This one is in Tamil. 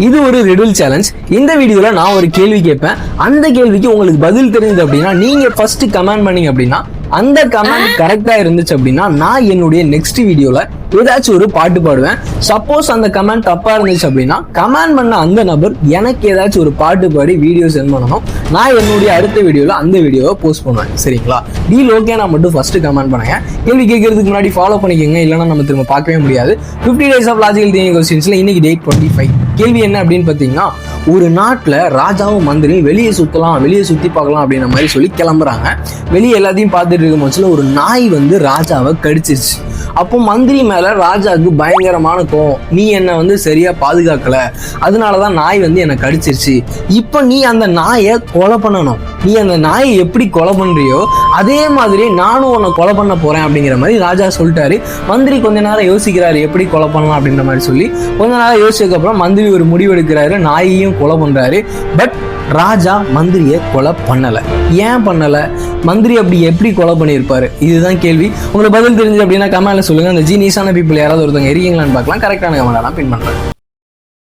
இது ஒரு ரிடில் சேலஞ்ச். இந்த வீடியோல நான் ஒரு கேள்வி கேட்பேன். அந்த கேள்விக்கு உங்களுக்கு பதில் தெரிஞ்சது அப்படின்னா நீங்க ஃபர்ஸ்ட் கமெண்ட் பண்ணீங்க அப்படின்னா அந்த கமெண்ட் கரெக்டா இருந்துச்சு அப்படின்னா நான் என்னுடைய நெக்ஸ்ட் வீடியோல ஏதாச்சும் ஒரு பாட்டு பாடுவேன். சப்போஸ் அந்த கமெண்ட் தப்பா இருந்துச்சு அப்படின்னா கமெண்ட் பண்ண அந்த நபர் எனக்கு ஏதாச்சும் ஒரு பாட்டு பாடி வீடியோ சென்ட் பண்ணணும். நான் என்னுடைய அடுத்த வீடியோல அந்த வீடியோவை போஸ்ட் பண்ணுவேன். சரிங்களா? Deal okay. நான் மட்டும் ஃபர்ஸ்ட் கமெண்ட் பண்ணுங்க. கேள்வி கேட்கறதுக்கு முன்னாடி ஃபாலோ பண்ணிக்கோங்க, இல்லைன்னா நம்ம திரும்ப பார்க்கவே முடியாது. 50 days ஆஃப் லாஜிக்கல் திங்கிங் கொஸ்டின்ஸ்ல இன்னைக்கு டேட் 25. கேள்வி என்ன அப்படின்னு பார்த்தீங்கன்னா, ஒரு நாட்டில் ராஜாவும் மந்திரியும் வெளியே சுற்றலாம், வெளியே சுற்றி பார்க்கலாம் அப்படின்ற மாதிரி சொல்லி கிளம்புறாங்க. வெளியே எல்லாத்தையும் பார்த்துட்டு இருக்கும் பட்சத்தில் ஒரு நாய் வந்து ராஜாவை கடிச்சிருச்சு. அப்போ மந்திரி மேல ராஜாவுக்கு பயங்கரமான கோவம். நீ என்னை சரியா பாதுகாக்கல, அதனாலதான் நாய் என்னை கடிச்சிருச்சு. இப்ப நீ அந்த நாயை கொலை பண்ணணும். நீ அந்த நாயை எப்படி கொலை பண்றியோ அதே மாதிரி நானும் உன்னை கொலை பண்ண போறேன் அப்படிங்கிற மாதிரி ராஜா சொல்லிட்டாரு. மந்திரி கொஞ்ச நேரம் யோசிக்கிறாரு எப்படி கொலை பண்ணலாம் அப்படின்ற மாதிரி சொல்லி. கொஞ்ச நேரம் யோசிச்சதுக்கு அப்புறம் மந்திரி ஒரு முடிவு எடுக்கிறாரு, நாயையும் கொலை பண்றாரு. பட் ராஜா மந்திரியை கொலை பண்ணல. ஏன் பண்ணல? மந்திரி அப்படி எப்படி கொலை பண்ணியிருப்பாரு? இதுதான் கேள்வி. உங்களுக்கு பதில் தெரிஞ்சது அப்படின்னா கமெண்ட்ல சொல்லுங்க. அந்த ஜீனியஸான பீப்புள் யாராவது ஒருத்தவங்க இருக்கீங்களான்னு பார்க்கலாம். கரெக்டான கமெண்ட் நான் பின் பண்றேன்.